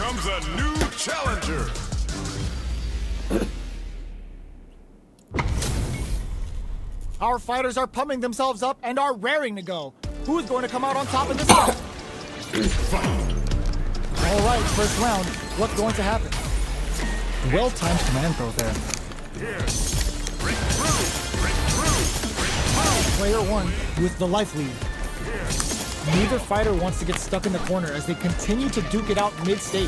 comes a new challenger. Our fighters are pumping themselves up and are raring to go. Who's going to come out on top in this fight? All right, first round. What's going to happen? Well-timed command throw there. Player one with the life lead. Neither fighter wants to get stuck in the corner as they continue to duke it out mid-stage.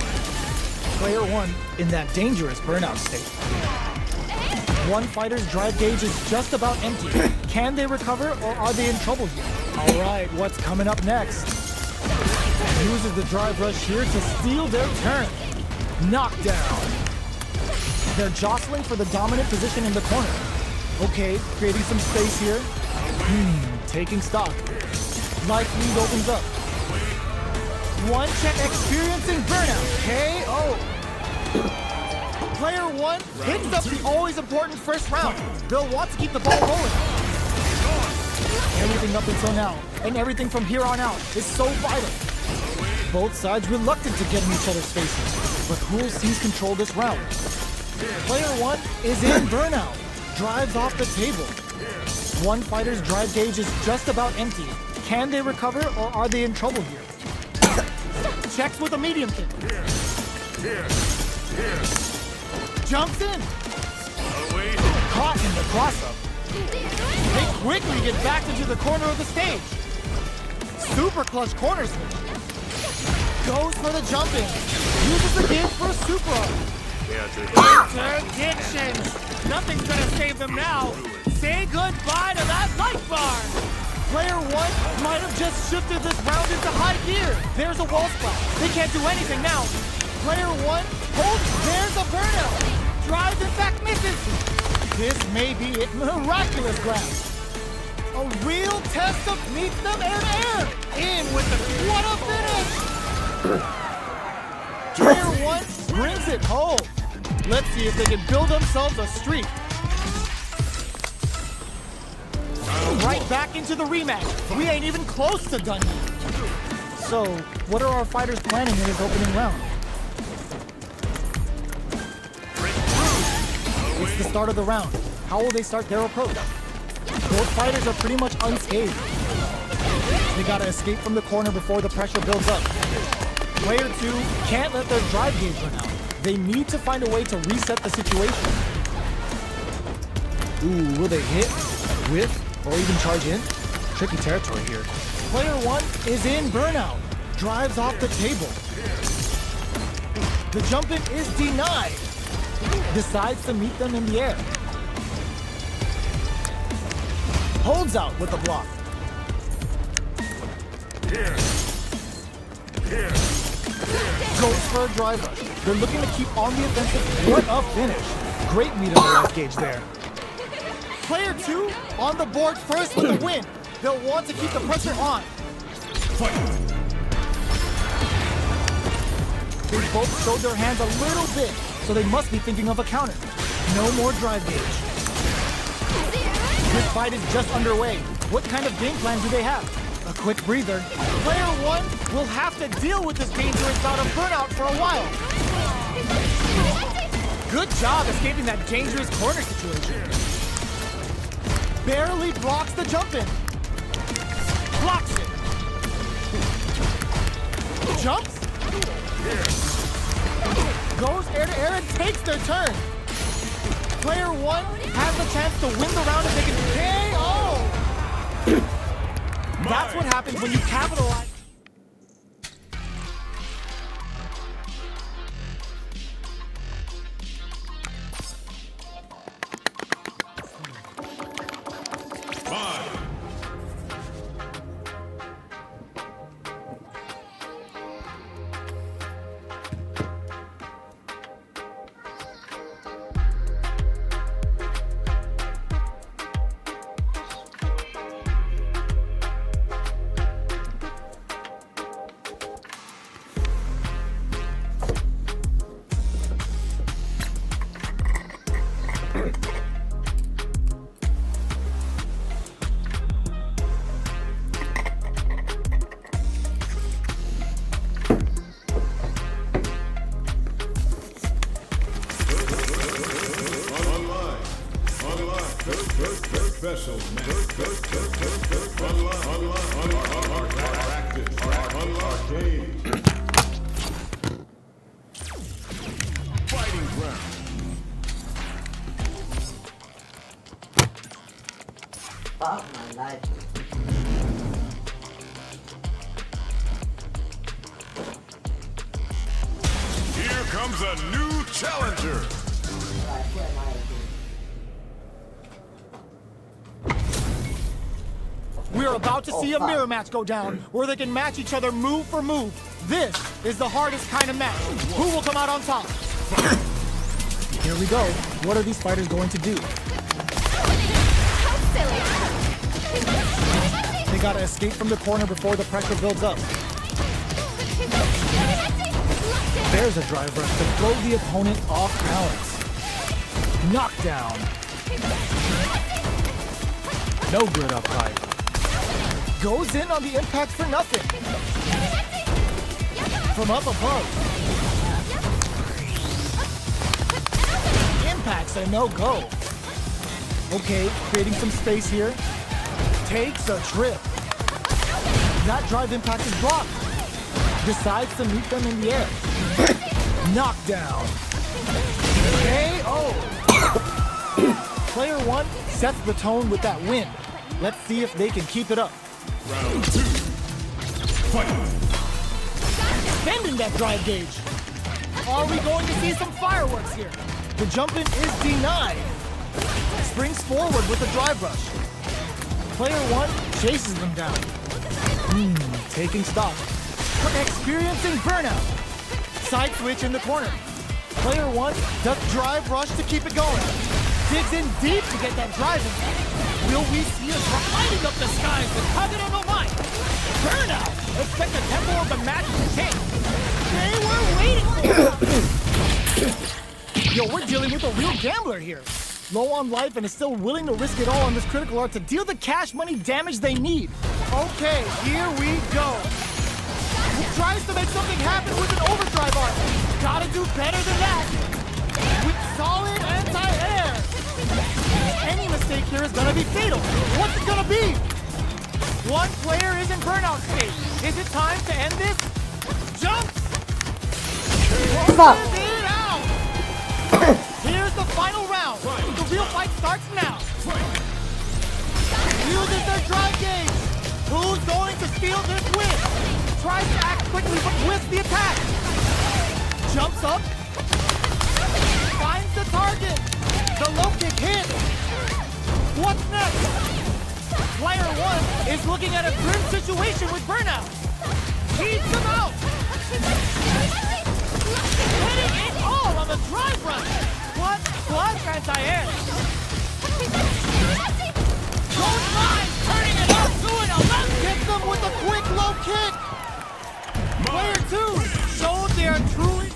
Player one in that dangerous burnout state. One fighter's drive gauge is just about empty. Can they recover or are they in trouble here? All right, what's coming up next? Uses the drive rush here to steal their turn. Knockdown. They're jostling for the dominant position in the corner. Okay, creating some space here. Taking stock. Life lead opens up. One check experiencing burnout. KO. Player one picks up the always important first round. They'll want to keep the ball rolling. Everything up until now, and everything from here on out, is so vital. Both sides reluctant to get in each other's faces, but who'll seize control this round? Player one is in burnout, drives off the table. One fighter's drive gauge is just about empty. Can they recover or are they in trouble here? Checks with a medium kick. Jumps in. Caught in the cross-up. They quickly get back into the corner of the stage. Super clutch corner switch. Goes for the jump in. Uses the gauge for a super. Interdiction. Nothing's gonna save them now. Say goodbye to that light bar. Player one might have just shifted this round into high gear. There's a wall splash. They can't do anything now. Player one holds. There's a burnout. Drives, in fact, misses. This may be it. Miraculous grab. A real test of meets them air. In with the what a finish. Player one brings it home. Let's see if they can build themselves a streak. Right back into the rematch. We ain't even close to done yet. So, what are our fighters planning in this opening round? It's the start of the round. How will they start their approach? Both fighters are pretty much unscathed. They gotta escape from the corner before the pressure builds up. Player two can't let their drive gauge run out. They need to find a way to reset the situation. Ooh, will they hit, whiff, or even charge in? Tricky territory here. Player one is in burnout. Drives off the table. The jump in is denied. Decides to meet them in the air. Holds out with the block. Goes for a drive rush. They're looking to keep on the offensive. What a finish. Great meet on the life gauge there. Player two on the board first with the win. They'll want to keep the pressure on. They both showed their hands a little bit, so they must be thinking of a counter. No more drive gauge. This fight is just underway. What kind of game plan do they have? A quick breather. Player one will have to deal with this dangerous bout of burnout for a while. Good job escaping that dangerous corner situation. Barely blocks the jump in. Blocks it. Jumps. Goes air to air and takes their turn. Player one has the chance to win the round if they can KO. That's what happens when you capitalize. Fighting ground. Fuck my life. Here comes a new challenger. Alright, where am I? We're about to see a mirror match go down, where they can match each other move for move. This is the hardest kind of match. Who will come out on top? Here we go. What are these fighters going to do? They gotta escape from the corner before the pressure builds up. There's a drive rush to throw the opponent off balance. Knockdown. No good up high. Goes in on the impact for nothing. From up above. Impact's a no-go. Okay, creating some space here. Takes a trip. That drive impact is blocked. Decides to meet them in the air. Knockdown. KO. Player one sets the tone with that win. Let's see if they can keep it up. Round 2. Fight. Bending that drive gauge. Are we going to see some fireworks here? The jump in is denied. Springs forward with a drive rush. Player one chases them down. Taking stock. Experiencing burnout. Side switch in the corner. Player one does drive rush to keep it going. Digs in deep to get that drive in. Will we see a drop lighting up the skies with Kagura no Mai? Burnout! Expect the tempo of the match to change. They were waiting for it. Yo, we're dealing with a real gambler here. Low on life and is still willing to risk it all on this critical art to deal the cash money damage they need. Okay, here we go. He tries to make something happen with an overdrive art. Gotta do better than that. With solid anti-air. Any mistake here is gonna be fatal. What's it gonna be? One player is in burnout state. Is it time to end this? Jumps! Fuck. Closes it out! Here's the final round. The real fight starts now. Uses their drive gauge. Who's going to steal this win? Tries to act quickly but whiffs the attack. Jumps up. Finds the target. The low kick hit. What's next? Player one is looking at a grim situation with burnout. Keeps him out. Hitting it all on the drive run. Plus anti-air. Goes line, turning it up to an 11. Gets them with a quick low kick. Player two showed they are truly.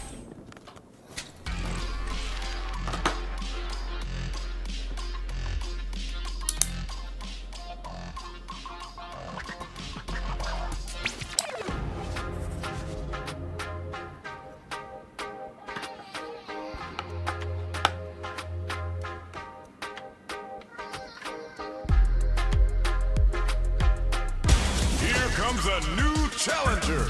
Here comes a new challenger.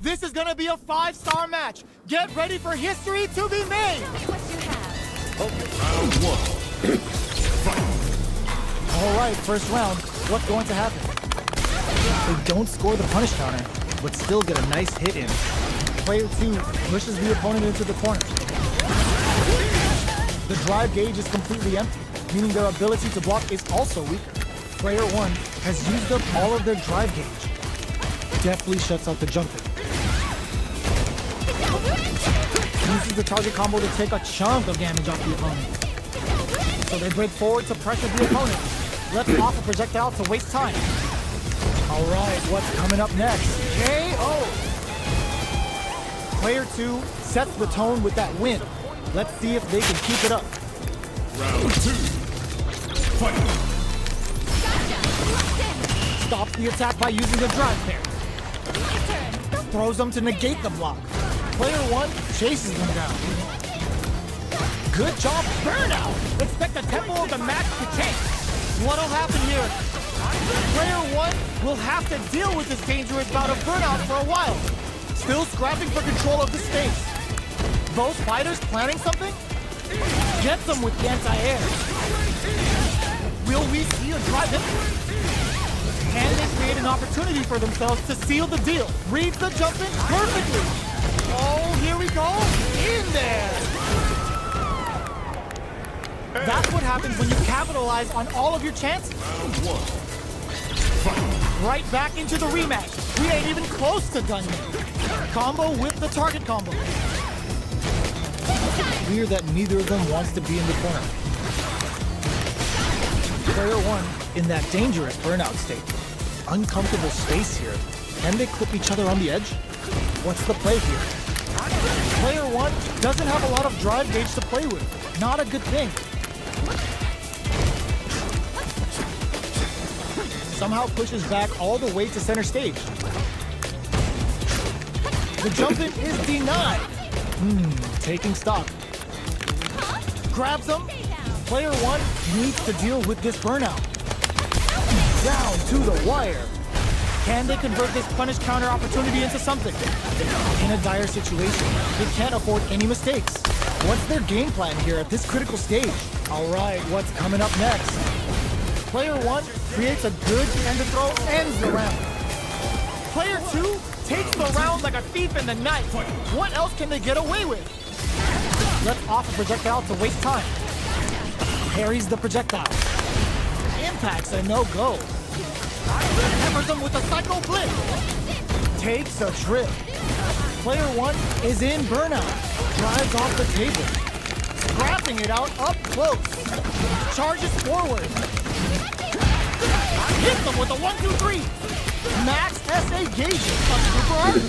This is gonna be a 5-star match. Get ready for history to be made. Round 1. All right, first round. What's going to happen? They don't score the punish counter, but still get a nice hit in. Player two pushes the opponent into the corner. The drive gauge is completely empty, meaning their ability to block is also weaker. Player one has used up all of their drive gauge. Deftly shuts out the jumping. Uses the target combo to take a chunk of damage off the opponent. So they break forward to pressure the opponent. Lets off a projectile to waste time. All right, what's coming up next? KO! Player two sets the tone with that win. Let's see if they can keep it up. Round 2. Fight. Stops the attack by using the drive pair. Throws them to negate the block. Player one chases them down. Good job, Burnout! Expect the tempo of the match to change. What'll happen here? Player 1 will have to deal with this dangerous bout of Burnout for a while. Still scrapping for control of the stage. Both fighters planning something? Gets them with the anti-air. Will we see a drive in? Can they create an opportunity for themselves to seal the deal? Reads the jump in perfectly. Oh, here we go. In there. That's what happens when you capitalize on all of your chances. Right back into the rematch. We ain't even close to done yet. Combo with the target combo. Clear that neither of them wants to be in the corner. Player 1 in that dangerous Burnout state. Uncomfortable space here. Can they clip each other on the edge? What's the play here? Player 1 doesn't have a lot of drive gauge to play with. Not a good thing. Somehow pushes back all the way to center stage. The jump in is denied. Taking stock. Grabs him. Player 1 needs to deal with this Burnout. Down to the wire. Can they convert this punish counter opportunity into something? In a dire situation, they can't afford any mistakes. What's their game plan here at this critical stage? All right, what's coming up next? Player 1 creates a good end to throw, ends the round. Player 2 takes the round like a thief in the night. What else can they get away with? Lets off a projectile to waste time. Parries the projectile. Impacts a no-go. Hammers them with a psycho blitz. Takes a trip. Player 1 is in Burnout. Drives off the table. Scrapping it out up close. Charges forward. Hits them with a 1-2-3. Max SA gauges. A super art.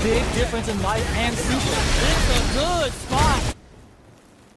Big difference in life and super. It's a good spot.